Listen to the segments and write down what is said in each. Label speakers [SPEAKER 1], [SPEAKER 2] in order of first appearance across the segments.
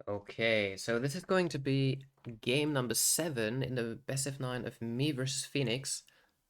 [SPEAKER 1] Okay, so this is going to be game number 7 in the best of 9 of me versus Phoenix.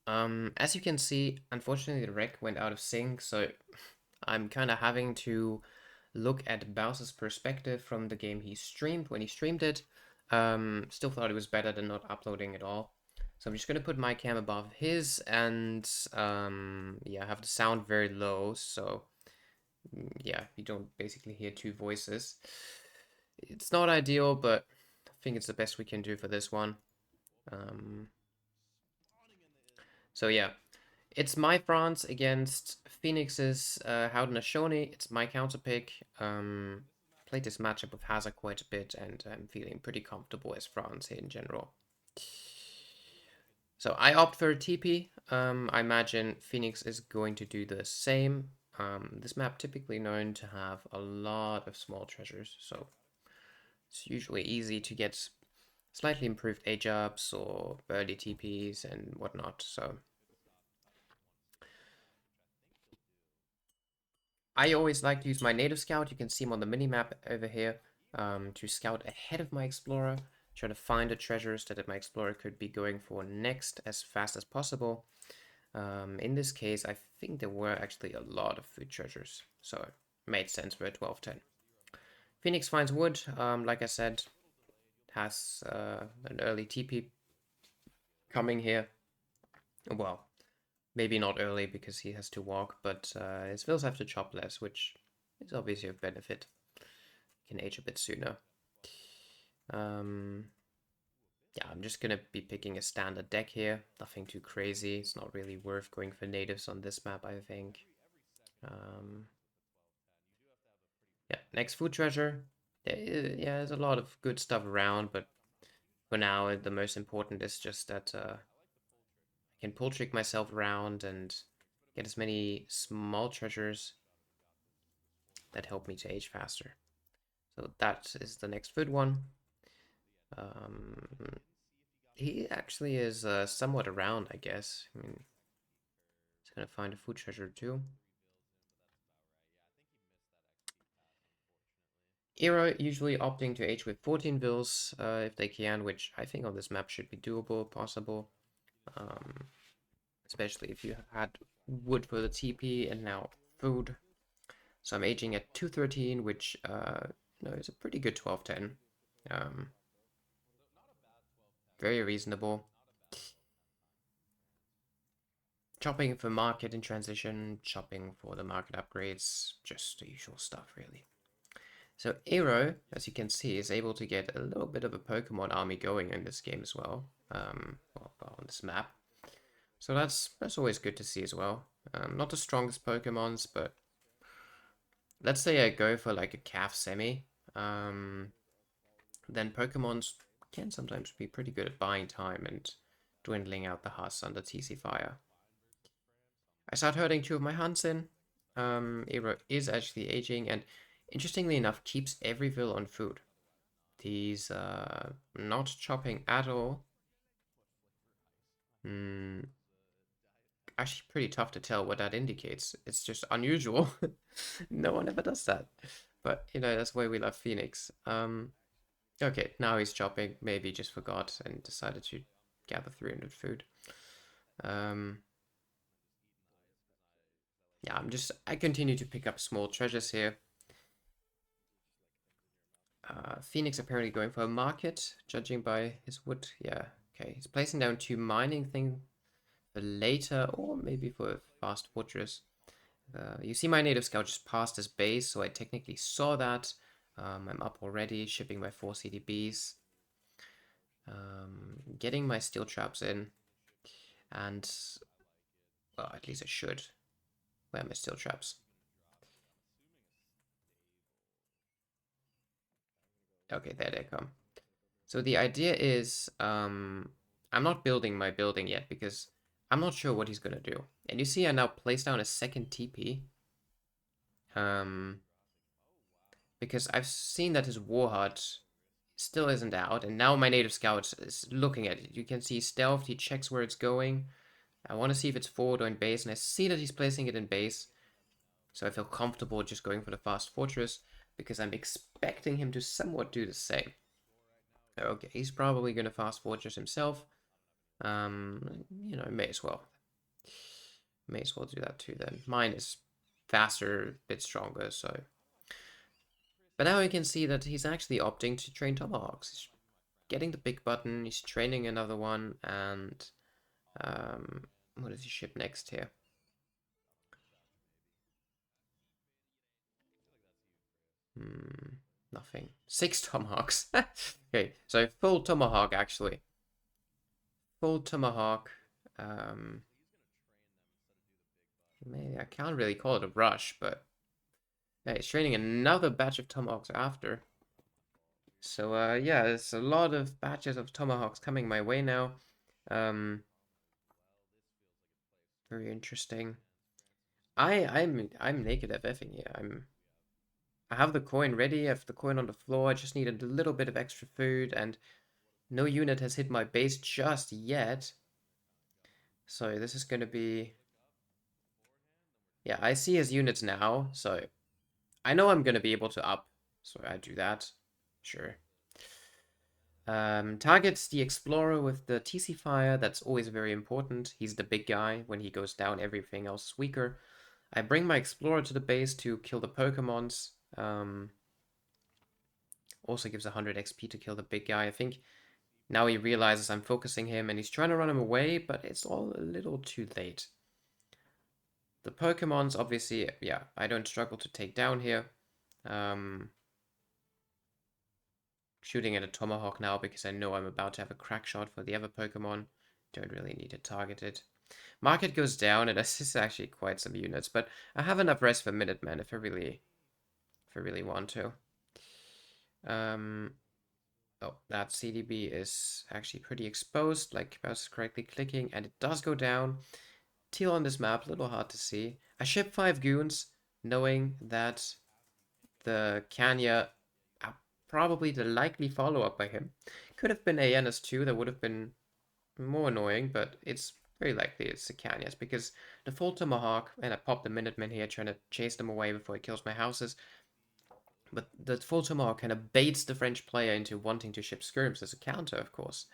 [SPEAKER 1] As you can see, unfortunately the rec went out of sync, so I'm kind of having to look at Bowser's perspective from the game he streamed when he streamed it. Still thought it was better than not uploading at all. So I'm just gonna put my cam above his and yeah, have the sound very low, so yeah, you don't basically hear two voices. It's not ideal, but I think it's the best we can do for this one. Um, so yeah, it's my France against Phoenix's Haude. It's my counter pick. Played this matchup with Hazard quite a bit, and I'm feeling pretty comfortable as France here in general. So I opt for a TP. I imagine Phoenix is going to do the same. This map typically known to have a lot of small treasures, so it's usually easy to get slightly improved A-jobs or early TPs and whatnot. So I always like to use my native scout. You can see him on the mini-map over here to scout ahead of my explorer, try to find the treasures that my explorer could be going for next as fast as possible. In this case, I think there were actually a lot of food treasures, so it made sense for a 12-10. Phoenix finds wood, like I said, has an early TP coming here. Well, maybe not early because he has to walk, but his vills have to chop less, which is obviously a benefit. He can age a bit sooner. Yeah, I'm just gonna be picking a standard deck here. Nothing too crazy. It's not really worth going for natives on this map, I think. Yeah, next food treasure. Yeah, there's a lot of good stuff around, but for now, the most important is just that I can pull trick myself around and get as many small treasures that help me to age faster. So that is the next food one. Um, he actually is somewhat around, I guess. I mean, he's gonna find a food treasure too. Era usually opting to age with 14 vills if they can, which I think on this map should be doable, possible. Um, especially if you had wood for the TP and now food. So I'm aging at 213, which is a pretty good 1210. Um, very reasonable. Chopping for market in transition, chopping for the market upgrades, just the usual stuff, really. So Aero, as you can see, is able to get a little bit of a Pokemon army going in this game as well. On this map. So that's always good to see as well. Not the strongest Pokemons, but let's say I go for like a calf semi. Then Pokemons can sometimes be pretty good at buying time and dwindling out the Huss under TC Fire. I start herding two of my hunts in. Aero is actually aging and interestingly enough keeps every vill on food. He's not chopping at all. Hmm, actually pretty tough to tell what that indicates. It's just unusual. No one ever does that. But, that's why we love Phoenix. Okay, now he's chopping. Maybe just forgot and decided to gather 300 food. Yeah, I continue to pick up small treasures here. Phoenix apparently going for a market, judging by his wood. Yeah, okay. He's placing down two mining thing for later, or maybe for a fast fortress. You see my native scout just passed his base, so I technically saw that. I'm up already, shipping my 4 CDBs. Getting my steel traps in. And, well, at least I should. Where are my steel traps? Okay, there they come. So the idea is, I'm not building my building yet because I'm not sure what he's gonna do. And you see I now place down a second TP. Um, because I've seen that his Warheart still isn't out, and now my native scout is looking at it. You can see stealth, he checks where it's going. I want to see if it's forward or in base, and I see that he's placing it in base. So I feel comfortable just going for the fast fortress. because I'm expecting him to somewhat do the same. Okay, he's probably going to fast fortress himself. May as well. May as well do that too then. Mine is faster, a bit stronger, so. But now you can see that he's actually opting to train Tomahawks. He's getting the big button, he's training another one, and what does he ship next here? Nothing. 6 Tomahawks. Okay, so full Tomahawk actually. Full Tomahawk. Um, Maybe I can't really call it a rush, but yeah, he's training another batch of Tomahawks after. So yeah, there's a lot of batches of Tomahawks coming my way now. Um, Very interesting. I'm naked FFing here. I have the coin ready. I have the coin on the floor. I just need a little bit of extra food, and no unit has hit my base just yet. So this is gonna be. Yeah, I see his units now, so I know I'm gonna be able to up. So I do that. Sure. Targets the Explorer with the TC Fire. That's always very important. He's the big guy. When he goes down, everything else is weaker. I bring my Explorer to the base to kill the Pokemons. Also gives 100 XP to kill the big guy. I think now he realizes I'm focusing him and he's trying to run him away, but it's all a little too late. The Pokemons, obviously, yeah, I don't struggle to take down here. Shooting at a Tomahawk now because I know I'm about to have a crack shot for the other Pokemon. Don't really need to target it. Market goes down, and this is actually quite some units, but I have enough rest for Minutemen if I really want to. Oh, that CDB is actually pretty exposed, like I was correctly clicking, and it does go down. Teal on this map, a little hard to see. I ship 5 goons, knowing that the Kanya, probably the likely follow-up by him. Could have been ANS too, that would have been more annoying, but it's very likely it's the Canyas, because the full Tomahawk, and I popped the Minutemen here trying to chase them away before he kills my houses, but the full Tomahawk kind of baits the French player into wanting to ship skirms as a counter, of course.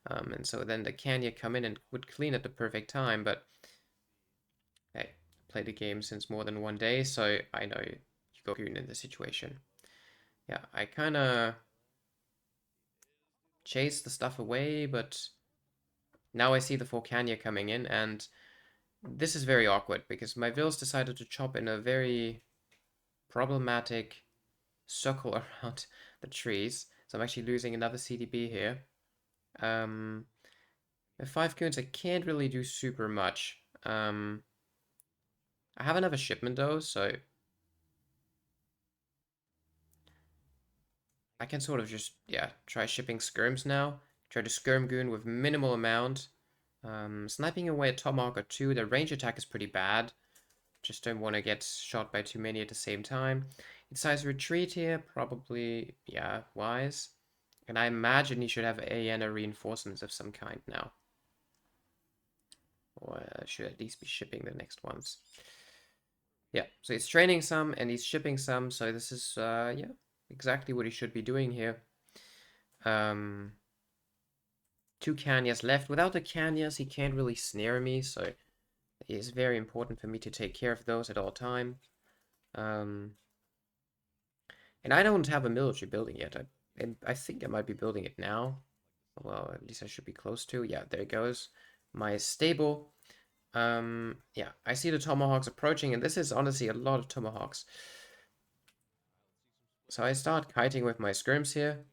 [SPEAKER 1] And so then the Kanya come in and would clean at the perfect time, but hey, played the game since more than 1 day, so I know you go goon in this situation. Yeah, I kind of chase the stuff away, but now I see the full Kanya coming in, and this is very awkward because my Vils decided to chop in a very problematic circle around the trees. So I'm actually losing another CDB here. With 5 coons, I can't really do super much. I have another shipment though, so I can sort of just, yeah, try shipping skirms now. Try to skirm goon with minimal amount. Sniping away a Tomahawk or 2. The range attack is pretty bad. Just don't want to get shot by too many at the same time. It decides retreat here, probably, yeah, wise. And I imagine he should have AN reinforcements of some kind now. Or should at least be shipping the next ones. Yeah, so he's training some and he's shipping some, so this is, yeah, exactly what he should be doing here. 2 Canyas left. Without the Canyas, he can't really snare me, so it is very important for me to take care of those at all time. And I don't have a military building yet. I think I might be building it now. Well, at least I should be close to. Yeah, there it goes. My stable. Yeah, I see the Tomahawks approaching, and this is honestly a lot of Tomahawks. So I start kiting with my skirms here.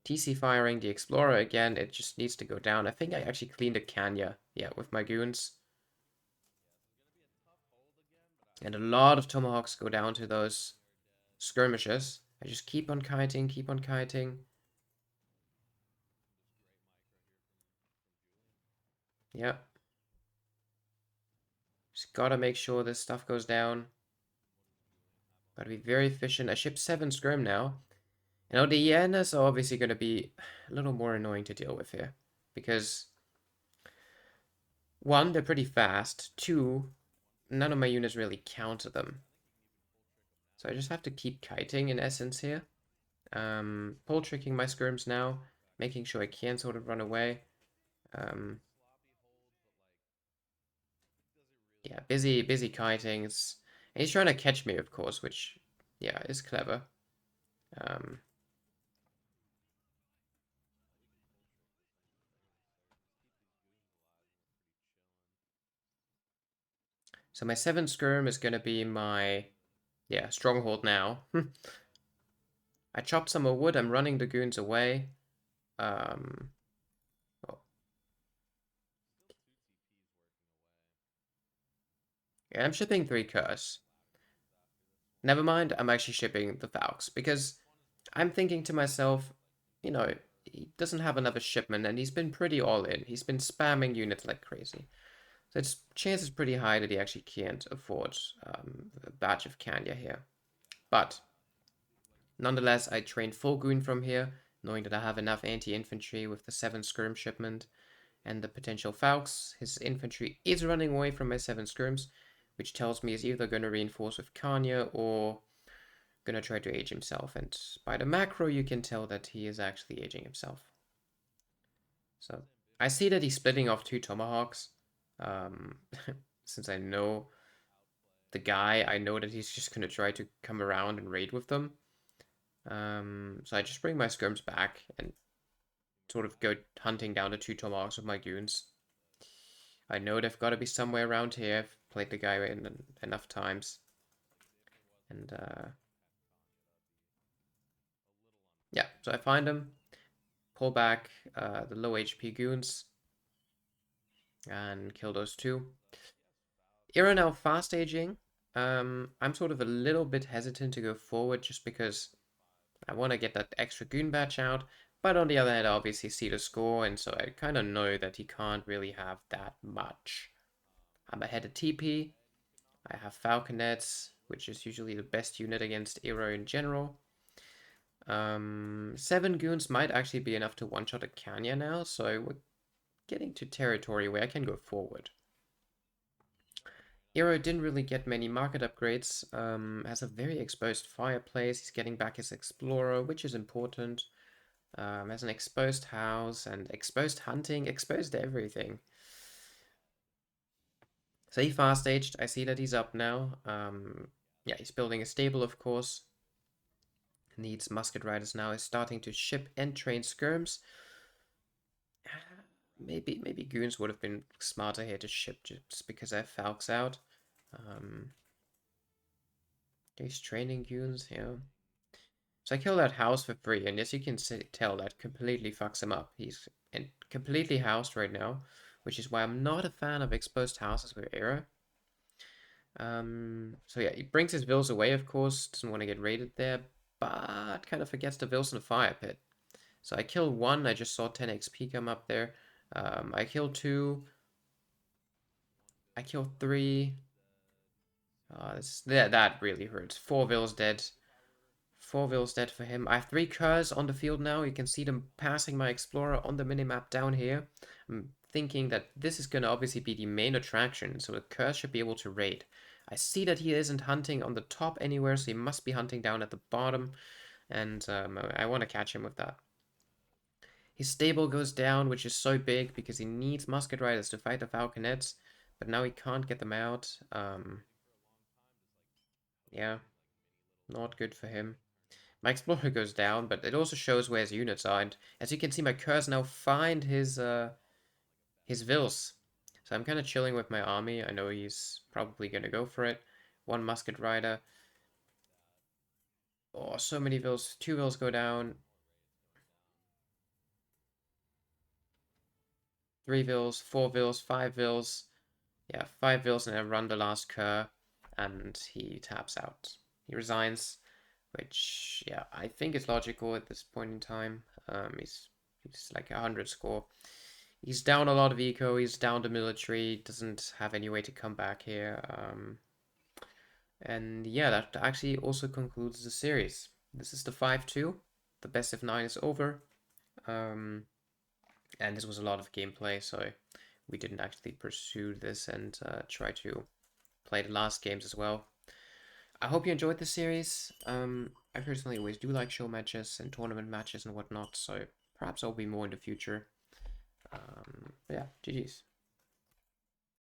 [SPEAKER 1] TC firing the Explorer again. It just needs to go down. I think I actually cleaned a Kanya. Yeah, with my goons. And a lot of Tomahawks go down to those skirmishes. I just keep on kiting, keep on kiting. Yeah. Just gotta make sure this stuff goes down. Gotta be very efficient. I ship 7 skirm now. You know, the hyenas are obviously gonna be a little more annoying to deal with here. Because, 1, they're pretty fast. 2, none of my units really counter them. So I just have to keep kiting in essence here. Pole tricking my skirms now, making sure I can sort of run away. Um, yeah, busy kiting. And he's trying to catch me, of course, which, yeah, is clever. Um, so my 7 skirm is going to be my, yeah, stronghold now. I chopped some more wood. I'm running the goons away. Um, oh, yeah, I'm shipping 3 curs. Never mind, I'm actually shipping the Falcons because I'm thinking to myself, you know, he doesn't have another shipment and he's been pretty all in. He's been spamming units like crazy. So its chance is pretty high that he actually can't afford a batch of Kanya here. But nonetheless, I trained full goon from here, knowing that I have enough anti-infantry with the 7 skirm shipment and the potential Falcons. His infantry is running away from my 7 skirms, which tells me he's either going to reinforce with Kanya or gonna try to age himself. And by the macro, you can tell that he is actually aging himself. So I see that he's splitting off 2 tomahawks. Um, since I know the guy, I know that he's just gonna try to come around and raid with them. So I just bring my skirms back and sort of go hunting down the 2 tomahawks with my goons. I know they've got to be somewhere around here. I've played the guy enough times. And yeah, so I find him, pull back the low HP goons, and kill those 2. Era now fast aging. I'm sort of a little bit hesitant to go forward just because I want to get that extra goon batch out. But on the other hand, I obviously see the score, and so I kind of know that he can't really have that much. I'm ahead of TP. I have Falconets, which is usually the best unit against Aero in general. 7 goons might actually be enough to one-shot a Kanya now, so we're getting to territory where I can go forward. Hero didn't really get many market upgrades, has a very exposed fireplace, he's getting back his explorer, which is important, has an exposed house, and exposed hunting, exposed everything. So he fast aged, I see that he's up now, yeah, he's building a stable, of course, needs musket riders now, is starting to ship and train skirms. Maybe goons would have been smarter here to ship just because I have Falks out. He's training goons, yeah. So I kill that house for free, and as you can tell, that completely fucks him up. He's completely housed right now, which is why I'm not a fan of exposed houses with Era. So yeah, he brings his vills away, of course, doesn't want to get raided there, but kind of forgets the vills in the fire pit. So I kill 1, I just saw 10 XP come up there. I kill 2, I kill 3. That really hurts. 4 vills dead. 4 vills dead for him. I have 3 curs on the field now. You can see them passing my explorer on the minimap down here. I'm thinking that this is going to obviously be the main attraction, so the curs should be able to raid. I see that he isn't hunting on the top anywhere, so he must be hunting down at the bottom, and I want to catch him with that. His stable goes down, which is so big because he needs musket riders to fight the falconets, but now he can't get them out. Yeah, not good for him. My explorer goes down, but it also shows where his units are. And as you can see, my curs now find his vills. So I'm kind of chilling with my army. I know he's probably going to go for it. 1 musket rider. Oh, so many vills. 2 vills go down. 3 vills, 4 vills, 5 vills. Yeah, 5 vills, and I run the last cur. And he taps out. He resigns, which, yeah, I think is logical at this point in time. He's like 100 score. He's down a lot of eco, he's down the military, doesn't have any way to come back here. And yeah, that actually also concludes the series. This is the 5-2. The best of 9 is over. And this was a lot of gameplay, so we didn't actually pursue this and try to play the last games as well. I hope you enjoyed the series. I personally always do like show matches and tournament matches and whatnot, so perhaps I'll be more in the future. Yeah, GG's.